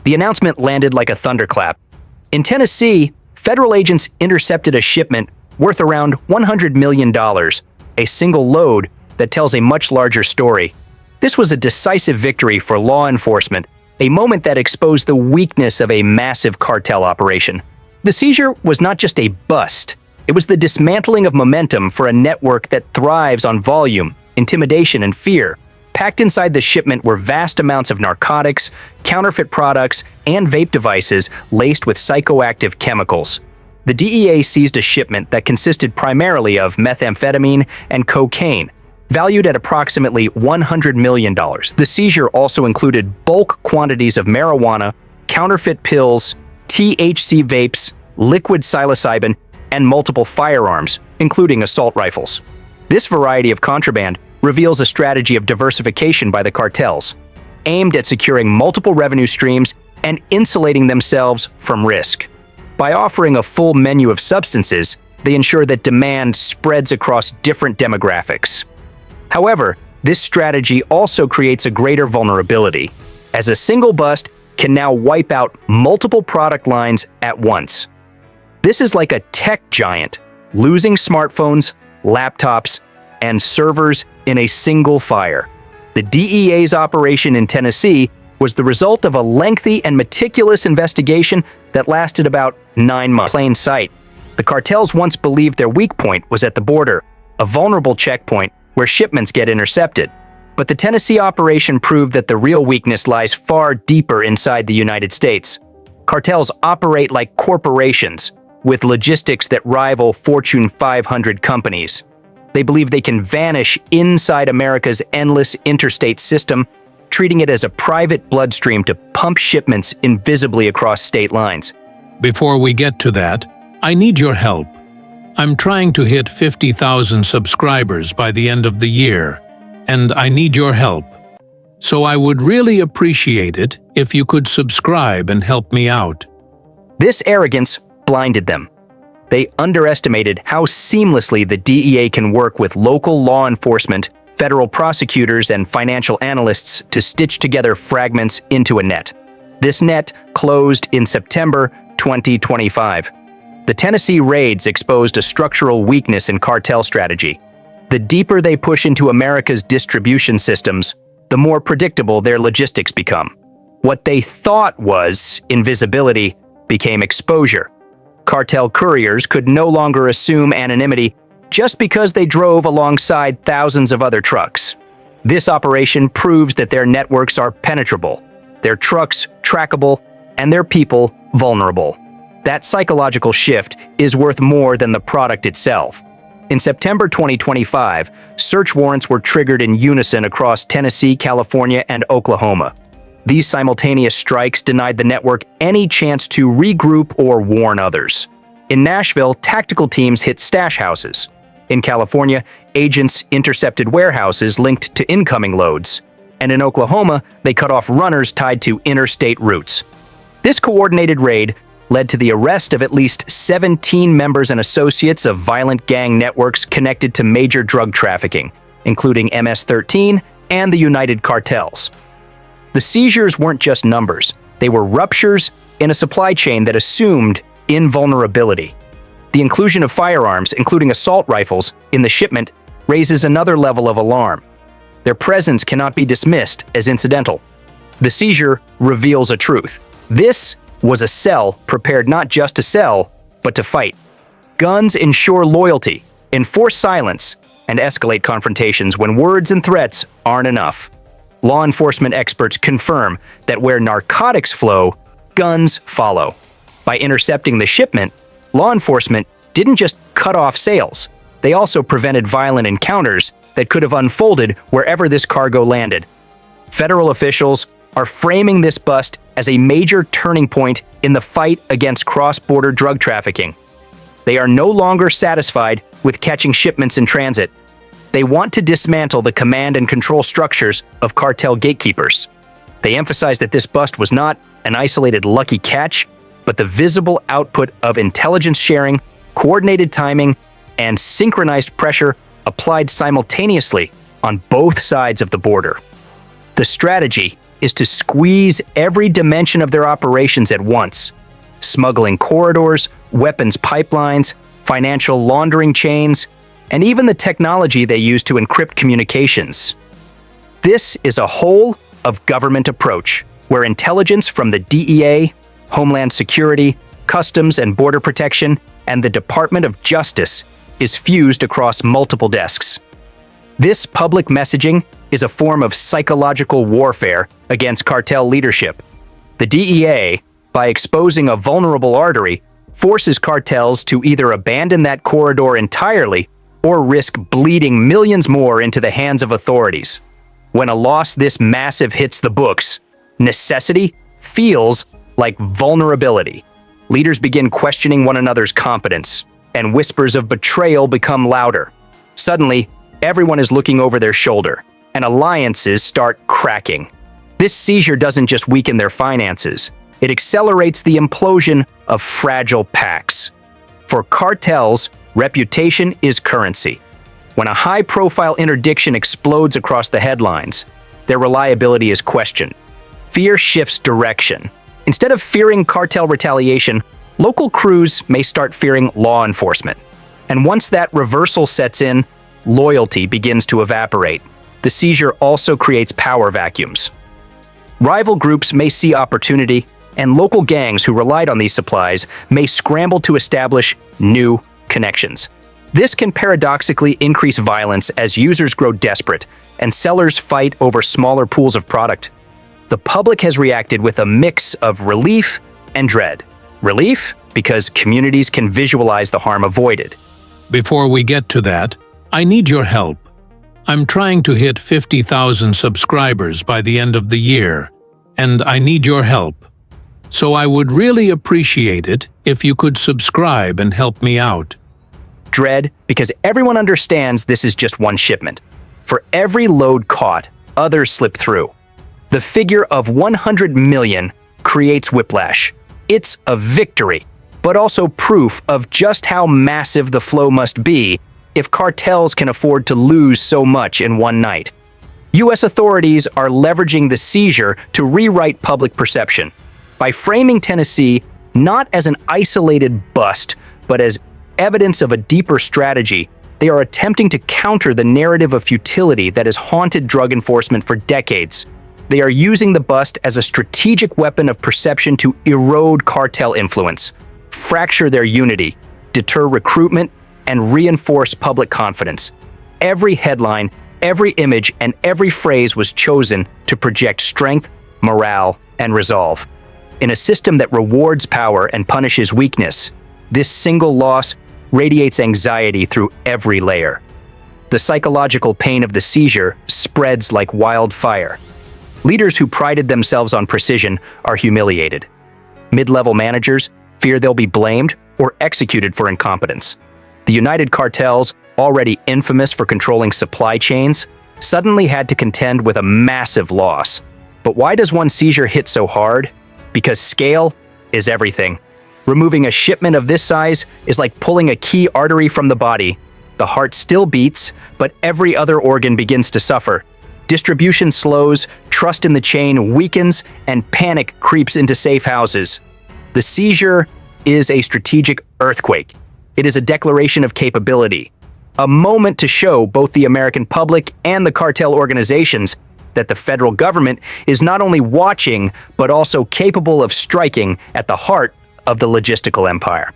The announcement landed like a thunderclap. In Tennessee, federal agents intercepted a shipment worth around $100 million, a single load that tells a much larger story. This was a decisive victory for law enforcement, a moment that exposed the weakness of a massive cartel operation. The seizure was not just a bust, it was the dismantling of momentum for a network that thrives on volume, intimidation, and fear. Packed inside the shipment were vast amounts of narcotics, counterfeit products, and vape devices laced with psychoactive chemicals. The DEA seized a shipment that consisted primarily of methamphetamine and cocaine, valued at approximately $100 million. The seizure also included bulk quantities of marijuana, counterfeit pills, THC vapes, liquid psilocybin, and multiple firearms, including assault rifles. This variety of contraband reveals a strategy of diversification by the cartels, aimed at securing multiple revenue streams and insulating themselves from risk. By offering a full menu of substances, they ensure that demand spreads across different demographics. However, this strategy also creates a greater vulnerability, as a single bust can now wipe out multiple product lines at once. This is like a tech giant losing smartphones, laptops, and servers in a single fire. The DEA's operation in Tennessee was the result of a lengthy and meticulous investigation that lasted about 9 months. Plain sight. The cartels once believed their weak point was at the border, a vulnerable checkpoint where shipments get intercepted. But the Tennessee operation proved that the real weakness lies far deeper inside the United States. Cartels operate like corporations, with logistics that rival Fortune 500 companies. They believe they can vanish inside America's endless interstate system, treating it as a private bloodstream to pump shipments invisibly across state lines. Before we get to that, I need your help. I'm trying to hit 50,000 subscribers by the end of the year, and I need your help. So I would really appreciate it if you could subscribe and help me out. This arrogance blinded them. They underestimated how seamlessly the DEA can work with local law enforcement, federal prosecutors, and financial analysts to stitch together fragments into a net. This net closed in September 2025. The Tennessee raids exposed a structural weakness in cartel strategy. The deeper they push into America's distribution systems, the more predictable their logistics become. What they thought was invisibility became exposure. Cartel couriers could no longer assume anonymity just because they drove alongside thousands of other trucks. This operation proves that their networks are penetrable, their trucks trackable, and their people vulnerable. That psychological shift is worth more than the product itself. In September 2025, search warrants were triggered in unison across Tennessee, California, and Oklahoma. These simultaneous strikes denied the network any chance to regroup or warn others. In Nashville, tactical teams hit stash houses. In California, agents intercepted warehouses linked to incoming loads. And in Oklahoma, they cut off runners tied to interstate routes. This coordinated raid led to the arrest of at least 17 members and associates of violent gang networks connected to major drug trafficking, including MS-13 and the United Cartels. The seizures weren't just numbers, they were ruptures in a supply chain that assumed invulnerability. The inclusion of firearms, including assault rifles, in the shipment raises another level of alarm. Their presence cannot be dismissed as incidental. The seizure reveals a truth. This was a cell prepared not just to sell, but to fight. Guns ensure loyalty, enforce silence, and escalate confrontations when words and threats aren't enough. Law enforcement experts confirm that where narcotics flow, guns follow. By intercepting the shipment, law enforcement didn't just cut off sales, they also prevented violent encounters that could have unfolded wherever this cargo landed. Federal officials are framing this bust as a major turning point in the fight against cross-border drug trafficking. They are no longer satisfied with catching shipments in transit. They want to dismantle the command and control structures of cartel gatekeepers. They emphasize that this bust was not an isolated lucky catch, but the visible output of intelligence sharing, coordinated timing, and synchronized pressure applied simultaneously on both sides of the border. The strategy is to squeeze every dimension of their operations at once. Smuggling corridors, weapons pipelines, financial laundering chains, and even the technology they use to encrypt communications. This is a whole of government approach, where intelligence from the DEA, Homeland Security, Customs and Border Protection, and the Department of Justice is fused across multiple desks. This public messaging is a form of psychological warfare against cartel leadership. The DEA, by exposing a vulnerable artery, forces cartels to either abandon that corridor entirely or risk bleeding millions more into the hands of authorities. When a loss this massive hits the books, necessity feels like vulnerability. Leaders begin questioning one another's competence, and whispers of betrayal become louder. Suddenly, everyone is looking over their shoulder, and alliances start cracking. This seizure doesn't just weaken their finances, it accelerates the implosion of fragile pacts. For cartels, reputation is currency. When a high-profile interdiction explodes across the headlines, their reliability is questioned. Fear shifts direction. Instead of fearing cartel retaliation, local crews may start fearing law enforcement. And once that reversal sets in, loyalty begins to evaporate. The seizure also creates power vacuums. Rival groups may see opportunity, and local gangs who relied on these supplies may scramble to establish new connections. This can paradoxically increase violence as users grow desperate and sellers fight over smaller pools of product. The public has reacted with a mix of relief and dread. Relief, because communities can visualize the harm avoided. Before we get to that, I need your help. I'm trying to hit 50,000 subscribers by the end of the year, and I need your help. So I would really appreciate it if you could subscribe and help me out. Dread, because everyone understands this is just one shipment. For every load caught, others slip through. The figure of 100 million creates whiplash. It's a victory, but also proof of just how massive the flow must be if cartels can afford to lose so much in one night. U.S. authorities are leveraging the seizure to rewrite public perception. By framing Tennessee not as an isolated bust, but as evidence of a deeper strategy, they are attempting to counter the narrative of futility that has haunted drug enforcement for decades. They are using the bust as a strategic weapon of perception to erode cartel influence, fracture their unity, deter recruitment, and reinforce public confidence. Every headline, every image, and every phrase was chosen to project strength, morale, and resolve. In a system that rewards power and punishes weakness, this single loss radiates anxiety through every layer. The psychological pain of the seizure spreads like wildfire. Leaders who prided themselves on precision are humiliated. Mid-level managers fear they'll be blamed or executed for incompetence. The United Cartels, already infamous for controlling supply chains, suddenly had to contend with a massive loss. But why does one seizure hit so hard? Because scale is everything. Removing a shipment of this size is like pulling a key artery from the body. The heart still beats, but every other organ begins to suffer. Distribution slows, trust in the chain weakens, and panic creeps into safe houses. The seizure is a strategic earthquake. It is a declaration of capability, a moment to show both the American public and the cartel organizations that the federal government is not only watching, but also capable of striking at the heart of the logistical empire.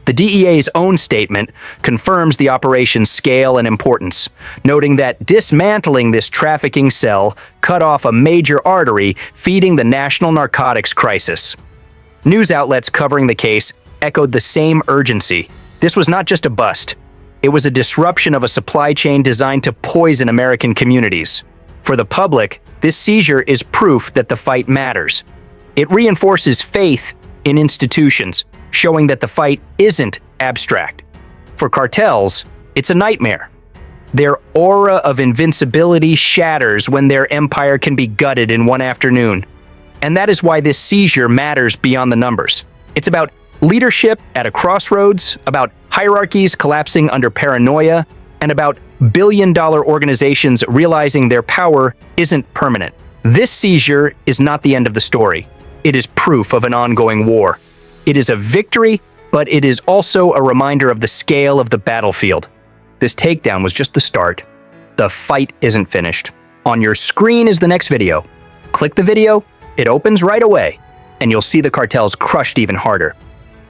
The DEA's own statement confirms the operation's scale and importance, noting that dismantling this trafficking cell cut off a major artery feeding the national narcotics crisis. News outlets covering the case echoed the same urgency. This was not just a bust. It was a disruption of a supply chain designed to poison American communities. For the public, this seizure is proof that the fight matters. It reinforces faith in institutions, showing that the fight isn't abstract. For cartels, it's a nightmare. Their aura of invincibility shatters when their empire can be gutted in one afternoon. And that is why this seizure matters beyond the numbers. It's about leadership at a crossroads, about hierarchies collapsing under paranoia, and about billion-dollar organizations realizing their power isn't permanent. This seizure is not the end of the story. It is proof of an ongoing war. It is a victory, but it is also a reminder of the scale of the battlefield. This takedown was just the start. The fight isn't finished. On your screen is the next video. Click the video, it opens right away, and you'll see the cartels crushed even harder.